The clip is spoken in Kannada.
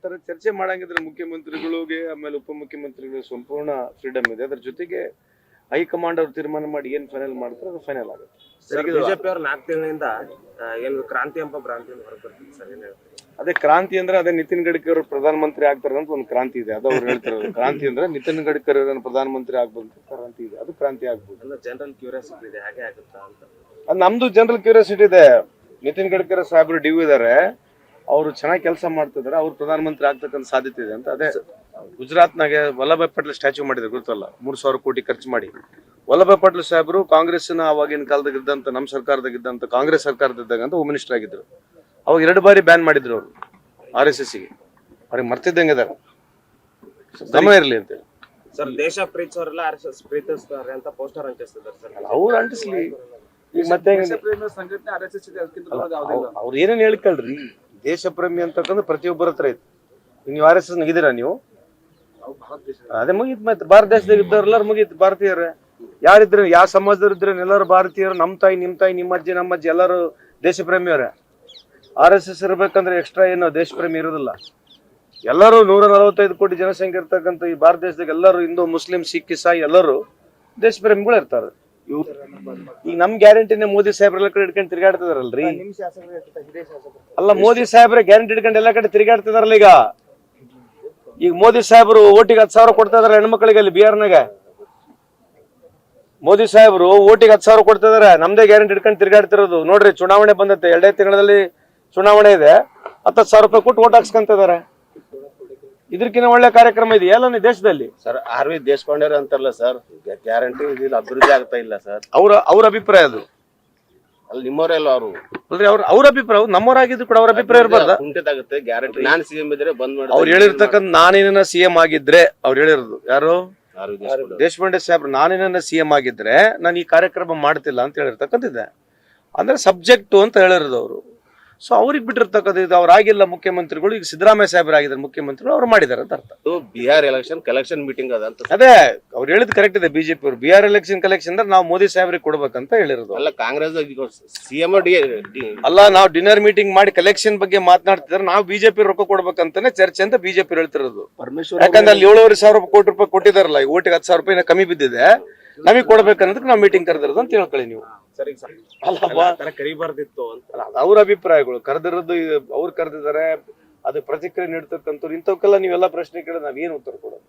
ತರ ಚರ್ಚೆ ಮಾಡಂಗಿದ್ರೆ ಮುಖ್ಯಮಂತ್ರಿಗಳಿಗೆ ಆಮೇಲೆ ಉಪಮುಖ್ಯಮಂತ್ರಿಗಳಿಗೆ ಸಂಪೂರ್ಣ ಫ್ರೀಡಮ್ ಇದೆ. ಅದ್ರ ಜೊತೆಗೆ ಹೈಕಮಾಂಡ್ ಅವ್ರು ತೀರ್ಮಾನ ಮಾಡಿ ಏನ್ ಫೈನಲ್ ಮಾಡ್ತಾರೆ ಅದು ಫೈನಲ್ ಆಗುತ್ತೆ. ಬಿಜೆಪಿ ಅವ್ರು 4 ತಿಂಗಳಿಂದ ಏನು ಕ್ರಾಂತಿ ಎಂಬ ಭ್ರಾಂತಿಯನ್ನು ಹೊರಬರ್ತಿದೆ ಸರ್. ಏನ್ ಹೇಳ್ತೀವಿ? ಅದೇ ಕ್ರಾಂತಿ ಅಂದ್ರೆ ಅದೇ ನಿತಿನ್ ಗಡ್ಕರಿ ಅವರು ಪ್ರಧಾನಮಂತ್ರಿ ಆಗ್ತಾರೆ ಅಂತ ಒಂದು ಕ್ರಾಂತಿ ಇದೆ. ಅದು ಅವ್ರು ಹೇಳ್ತಾರೆ ಕ್ರಾಂತಿ ಅಂದ್ರೆ ನಿತಿನ್ ಗಡ್ಕರಿ ಅವರನ್ನು ಪ್ರಧಾನಮಂತ್ರಿ ಆಗ್ಬೇಕು ಕ್ರಾಂತಿ ಇದೆ, ಅದು ಕ್ರಾಂತಿ ಆಗ್ಬೋದು. ಎಲ್ಲ ಜನರಲ್ ಕ್ಯೂರಿಯಾಸಿಟಿ ಇದೆ, ಹಾಗೆ ಆಗುತ್ತಾ ಅಂತ. ಅದು ನಮ್ದು ಜನರಲ್ ಕ್ಯೂರಿಯಾಸಿಟಿ ಇದೆ. ನಿತಿನ್ ಗಡ್ಕರಿ ಸಾಹೇಬರು ಡಿವ್ ಇದಾರೆ, ಅವರು ಚೆನ್ನಾಗಿ ಕೆಲಸ ಮಾಡ್ತಿದಾರೆ, ಅವ್ರು ಪ್ರಧಾನಮಂತ್ರಿ ಆಗ್ತಕ್ಕಂಥ ಸಾಧ್ಯತೆ ಇದೆ ಅಂತ. ಅದೇ ಗುಜರಾತ್ನಾಗೆ ವಲ್ಲಭಾಯ್ ಪಟೇಲ್ ಸ್ಟ್ಯಾಚ್ಯೂ ಮಾಡಿದ್ರು ಗೊತ್ತಲ್ಲ, 3,000 ಕೋಟಿ ಖರ್ಚು ಮಾಡಿ. ವಲ್ಲಭಾಯ್ ಪಟೇಲ್ ಸಾಹೇಬರು ಕಾಂಗ್ರೆಸ್ನ ಅವಾಗಿನ ಕಾಲದಾಗ ಇದ್ದಂತ, ನಮ್ಮ ಸರ್ಕಾರದಾಗ ಇದ್ದಂತ, ಕಾಂಗ್ರೆಸ್ ಸರ್ಕಾರದಾಗ ಅಂತ ಹೋಮ್ ಮಿನಿಸ್ಟರ್ ಆಗಿದ್ರು. ಅವಾಗ 2 ಬಾರಿ ಬ್ಯಾನ್ ಮಾಡಿದ್ರು ಅವರು RSS ಗೆ. ಅವ್ರಿಗೆ ಮರ್ತಿದ್ದಂಗೆ ಇದಾರೆ, ಗಮನ ಇರ್ಲಿ ಅಂತ. ಸರ್ ದೇಶ ಪ್ರೀತಿಸೋರೆಲ್ಲ RSS ಪ್ರೀತಿಸ್ತಾರೆ ಅಂತ ಪೋಸ್ಟರ್ ಅಂಟಿಸ್ತಿದ್ದಾರೆ ಸರ್. ಅವ್ರು ಅಂಟಿಸ್ಲಿ. ಈಗ ಮತ್ತೆ ಅವ್ರು ಏನೇನ್ ಹೇಳ್ಕೊಳ್ರಿ, ದೇಶ ಪ್ರೇಮಿ ಅಂತಕ್ಕಂಥ ಪ್ರತಿಯೊಬ್ಬರ ಹತ್ರ ಐತಿ. ನೀವು RSS ನಗಿದ್ದೀರಾ ನೀವು? ಅದೇ ಮುಗೀತ್. ಮತ್ತೆ ಭಾರತ ದೇಶದಾಗ ಇದ್ದವ್ರೆಲ್ಲರೂ ಮುಗೀತು. ಭಾರತೀಯರೇ ಯಾರಿದ್ರು, ಯಾವ ಸಮಾಜದವ್ರು ಇದ್ರೆ ಎಲ್ಲರೂ ಭಾರತೀಯರು. ನಮ್ಮ ತಾಯಿ, ನಿಮ್ಮ ಅಜ್ಜಿ, ನಮ್ಮ ಅಜ್ಜಿ ಎಲ್ಲರೂ ದೇಶ ಪ್ರೇಮಿಯವರೇ. RSS ಇರ್ಬೇಕಂದ್ರೆ ಎಕ್ಸ್ಟ್ರಾ ಏನು ದೇಶ ಪ್ರೇಮಿ ಇರೋದಿಲ್ಲ. ಎಲ್ಲರೂ 145 ಕೋಟಿ ಜನಸಂಖ್ಯೆ ಇರ್ತಕ್ಕಂಥ ಈ ಭಾರತ ದೇಶದಾಗ ಎಲ್ಲರೂ ಹಿಂದೂ, ಮುಸ್ಲಿಂ, ಸಿಖ್, ಇಸಾಯಿ ಎಲ್ಲರೂ ದೇಶ ಪ್ರೇಮಿಗಳು ಇರ್ತಾರೆ. ಈಗ ನಮ್ ಗ್ಯಾರಂಟಿನೇ ಮೋದಿ ಸಾಹೇಬ್ರ ಎಲ್ಲ ಕಡೆ ಹಿಡ್ಕೊಂಡು ತಿರ್ಗಾಡ್ತಿದಾರಲ್ರಿ. ಅಲ್ಲ, ಮೋದಿ ಸಾಹೇಬ್ರೆ ಗ್ಯಾರಂಟಿ ಹಿಡ್ಕೊಂಡು ಎಲ್ಲ ಕಡೆ ತಿರ್ಗಾಡ್ತಿದಾರಲ್ಲ. ಈಗ ಮೋದಿ ಸಾಹೇಬರು ಓಟಿಗೆ 10,000 ಕೊಡ್ತಾ ಇದಾರೆ ಹೆಣ್ಮಕ್ಳಿಗೆ. ಅಲ್ಲಿ ಬಿಹಾರ್ನಾಗ ಮೋದಿ ಸಾಹೇಬರು ಓಟಿಗೆ 10,000 ಕೊಡ್ತಾ ಇದಾರೆ. ನಮ್ದೇ ಗ್ಯಾರಂಟಿ ಹಿಡ್ಕೊಂಡು ತಿರ್ಗಾಡ್ತಿರೋದು ನೋಡ್ರಿ. ಚುನಾವಣೆ ಬಂದತ್ತೆ, 2 ತಿಂಗಳಲ್ಲಿ ಚುನಾವಣೆ ಇದೆ. 10,000 ರೂಪಾಯಿ ಕೊಟ್ಟು ಓಟ್ ಹಾಕ್ಸ್ಕೊಂತ ಇದಾರೆ. ಇದಕ್ಕಿಂತ ಒಳ್ಳೆ ಕಾರ್ಯಕ್ರಮ ಇದೆ ಎಲ್ಲ ದೇಶದಲ್ಲಿ. ಸರ್ RV ದೇಶಪಾಂಡೆ ಅಂತಾರಲ್ಲ ಸರ್, ಗ್ಯಾರಂಟಿ ಇದಿಲ್ಲ, ಅಭಿವೃದ್ಧಿ ಆಗ್ತಾ ಇಲ್ಲ ಸರ್. ಅವ್ರ ಅಭಿಪ್ರಾಯ ಅದು. ಅಲ್ಲಿ ನಿಮ್ಮವರೇ ಅಲ್ಲ ಅವರು ಅಲ್ರಿ, ಅವ್ರ ಅಭಿಪ್ರಾಯ. ನಮ್ಮವರಾಗಿದ್ದು ಕೂಡ ಅವ್ರ ಅಭಿಪ್ರಾಯ ಇರ್ಬಾರ್ದ? ಕುಂಠಿತಾಗುತ್ತೆ ಗ್ಯಾರಂಟಿ. ನಾನು CM ಇದ್ರೆ ಬಂದ್ ಮಾಡಿ ಅವ್ರು ಹೇಳಿರ್ತಕ್ಕಂಥ ನಾನೇನ CM ಆಗಿದ್ರೆ, ಅವ್ರು ಹೇಳಿರೋದು ಯಾರು, ದೇಶಪಾಂಡೆ ಸಾಹೇಬ್ರು, ನಾನೇನ CM ಆಗಿದ್ರೆ ನಾನು ಈ ಕಾರ್ಯಕ್ರಮ ಮಾಡ್ತಿಲ್ಲ ಅಂತ ಹೇಳಿರ್ತಕ್ಕಂಥದ್ದೆ. ಅಂದ್ರೆ ಸಬ್ಜೆಕ್ಟ್ ಅಂತ ಹೇಳಿರೋದು ಅವರು. ಸೊ ಅವ್ರಿಗೆ ಬಿಟ್ಟಿರ್ತಕ್ಕಂಥ ಇದು. ಅವ್ರಾಗಿಲ್ಲ ಮುಖ್ಯಮಂತ್ರಿಗಳು. ಈಗ ಸಿದ್ದರಾಮಯ್ಯ ಸಾಹೇಬ್ರು ಆಗಿದ್ದಾರೆ ಮುಖ್ಯಮಂತ್ರಿಗಳು, ಅವ್ರು ಮಾಡಿದಾರೆ ಅಂತ ಅರ್ಥ. ಬಿಹಾರ್ ಕಲೆಕ್ಷನ್ ಮೀಟಿಂಗ್ ಅದ ಅಂತ. ಅದೇ ಅವ್ರು ಹೇಳಿದ್ ಕರೆಕ್ಟ್ ಇದೆ. ಬಿಜೆಪಿ ಅವರು ಬಿಹಾರ್ ಎಲೆಕ್ಷನ್ ಕಲೆಕ್ಷನ್ ಅಂದ್ರೆ ನಾವು ಮೋದಿ ಸಾಹೇಬ್ರಿಗೆ ಕೊಡ್ಬೇಕಂತ ಹೇಳಿರೋದು. ಅಲ್ಲ, ಕಾಂಗ್ರೆಸ್ CM ಅಲ್ಲ, ನಾವು ಡಿನ್ನರ್ ಮೀಟಿಂಗ್ ಮಾಡಿ ಕಲೆಕ್ಷನ್ ಬಗ್ಗೆ ಮಾತನಾಡ್ತಿದ್ರೆ ನಾವು ಬಿಜೆಪಿ ರೊಕ್ಕ ಕೊಡ್ಬೇಕಂತಾನೆ ಚರ್ಚೆ ಅಂತ ಬಿಜೆಪಿ ಹೇಳ್ತಿರೋದು. ಯಾಕಂದ್ರೆ ಅಲ್ಲಿ 7,500 ಕೋಟಿ ರೂಪಾಯಿ ಕೊಟ್ಟಿದಾರಲ್ಲ, ಈ ಓಟಿಗೆ 10,000 ರೂಪಾಯಿ ಕಮ್ಮಿ ಬಿದ್ದಿದೆ, ನಮಗೆ ಕೊಡ್ಬೇಕನ್ನೋದಕ್ಕೆ ನಾವು ಮೀಟಿಂಗ್ ಕರೆದಿರೋದು ಅಂತ ಹೇಳ್ಕೊಳ್ಳಿ ನೀವು. ಕರಿಬಾರ್ದಿತ್ತು ಅಂತ ಅವ್ರ ಅಭಿಪ್ರಾಯಗಳು. ಕರೆದಿರೋದು ಅವ್ರು ಕರೆದಿದ್ದಾರೆ, ಅದು ಪ್ರತಿಕ್ರಿಯೆ ನೀಡ್ತಕ್ಕಂಥವ್ರು. ಇಂಥವಕ್ಕೆಲ್ಲ ನೀವೆಲ್ಲ ಪ್ರಶ್ನೆ ಕೇಳಿದ್ರೆ ನಾವೇನು ಉತ್ತರ ಕೊಡೋದು?